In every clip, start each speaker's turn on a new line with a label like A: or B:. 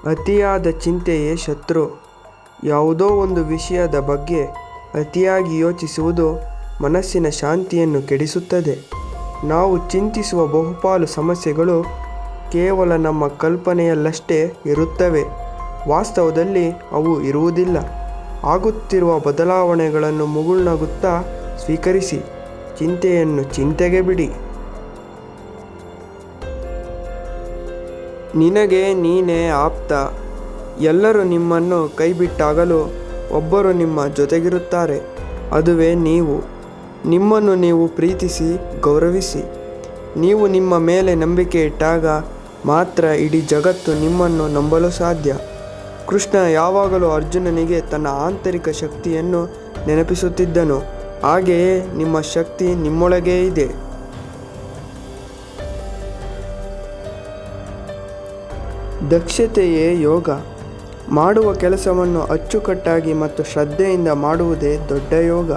A: ಅತಿಯಾದ ಚಿಂತೆಯೇ ಶತ್ರು. ಯಾವುದೋ ಒಂದು ವಿಷಯದ ಬಗ್ಗೆ ಅತಿಯಾಗಿ ಯೋಚಿಸುವುದು ಮನಸ್ಸಿನ ಶಾಂತಿಯನ್ನು ಕೆಡಿಸುತ್ತದೆ. ನಾವು ಚಿಂತಿಸುವ ಬಹುಪಾಲು ಸಮಸ್ಯೆಗಳು ಕೇವಲ ನಮ್ಮ ಕಲ್ಪನೆಯಲ್ಲಷ್ಟೇ ಇರುತ್ತವೆ. ವಾಸ್ತವದಲ್ಲಿ ಅವು ಇರುವುದಿಲ್ಲ. ಆಗುತ್ತಿರುವ ಬದಲಾವಣೆಗಳನ್ನು ಮುಗುಳ್ನಗುತ್ತಾ ಸ್ವೀಕರಿಸಿ. ಚಿಂತೆಯನ್ನು ಚಿಂತೆಗೆ ಬಿಡಿ. ನಿನಗೆ ನೀನೇ ಆಪ್ತ. ಎಲ್ಲರೂ ನಿಮ್ಮನ್ನು ಕೈಬಿಟ್ಟಾಗಲೂ ಒಬ್ಬರು ನಿಮ್ಮ ಜೊತೆಗಿರುತ್ತಾರೆ. ಅದುವೇ ನೀವು. ನಿಮ್ಮನ್ನು ನೀವು ಪ್ರೀತಿಸಿ ಗೌರವಿಸಿ. ನೀವು ನಿಮ್ಮ ಮೇಲೆ ನಂಬಿಕೆ ಇಟ್ಟಾಗ ಮಾತ್ರ ಇಡೀ ಜಗತ್ತು ನಿಮ್ಮನ್ನು ನಂಬಲು ಸಾಧ್ಯ. ಕೃಷ್ಣ ಯಾವಾಗಲೂ ಅರ್ಜುನನಿಗೆ ತನ್ನ ಆಂತರಿಕ ಶಕ್ತಿಯನ್ನು ನೆನಪಿಸುತ್ತಿದ್ದನು. ಹಾಗೆಯೇ ನಿಮ್ಮ ಶಕ್ತಿ ನಿಮ್ಮೊಳಗೇ ಇದೆ. ದಕ್ಷತೆಯೇ ಯೋಗ. ಮಾಡುವ ಕೆಲಸವನ್ನು ಅಚ್ಚುಕಟ್ಟಾಗಿ ಮತ್ತು ಶ್ರದ್ಧೆಯಿಂದ ಮಾಡುವುದೇ ದೊಡ್ಡ ಯೋಗ.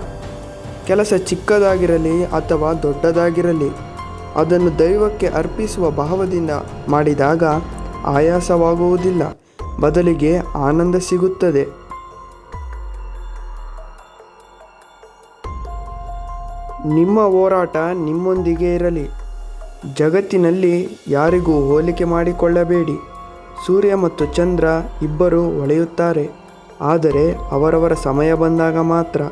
A: ಕೆಲಸ ಚಿಕ್ಕದಾಗಿರಲಿ ಅಥವಾ ದೊಡ್ಡದಾಗಿರಲಿ, ಅದನ್ನು ದೈವಕ್ಕೆ ಅರ್ಪಿಸುವ ಭಾವದಿಂದ ಮಾಡಿದಾಗ ಆಯಾಸವಾಗುವುದಿಲ್ಲ, ಬದಲಿಗೆ ಆನಂದ ಸಿಗುತ್ತದೆ. ನಿಮ್ಮ ಹೋರಾಟ ನಿಮ್ಮೊಂದಿಗೆ ಇರಲಿ. ಜಗತ್ತಿನಲ್ಲಿ ಯಾರಿಗೂ ಹೋಲಿಕೆ ಮಾಡಿಕೊಳ್ಳಬೇಡಿ. ಸೂರ್ಯ ಮತ್ತು ಚಂದ್ರ ಇಬ್ಬರೂ ಹೊಳೆಯುತ್ತಾರೆ, ಆದರೆ ಅವರವರ ಸಮಯ ಬಂದಾಗ ಮಾತ್ರ.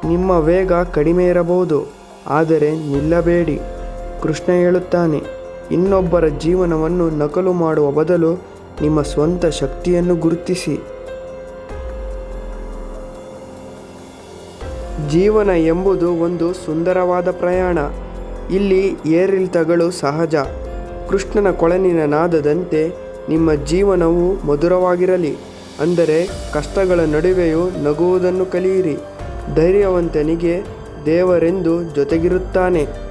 A: ನಿಮ್ಮ ವೇಗ ಕಡಿಮೆ ಇರಬಹುದು, ಆದರೆ ನಿಲ್ಲಬೇಡಿ. ಕೃಷ್ಣ ಹೇಳುತ್ತಾನೆ, ಇನ್ನೊಬ್ಬರ ಜೀವನವನ್ನು ನಕಲು ಮಾಡುವ ಬದಲು ನಿಮ್ಮ ಸ್ವಂತ ಶಕ್ತಿಯನ್ನು ಗುರುತಿಸಿ. ಜೀವನ ಎಂಬುದು ಒಂದು ಸುಂದರವಾದ ಪ್ರಯಾಣ. ಇಲ್ಲಿ ಏರಿಳಿತಗಳು ಸಹಜ. ಕೃಷ್ಣನ ಕೊಳಲಿನ ನಾದದಂತೆ ನಿಮ್ಮ ಜೀವನವು ಮಧುರವಾಗಿರಲಿ. ಅಂದರೆ ಕಷ್ಟಗಳ ನಡುವೆಯೂ ನಗುವುದನ್ನು ಕಲಿಯಿರಿ. ಧೈರ್ಯವಂತನಿಗೆ ದೇವರೆಂದು ಜೊತೆಗಿರುತ್ತಾನೆ.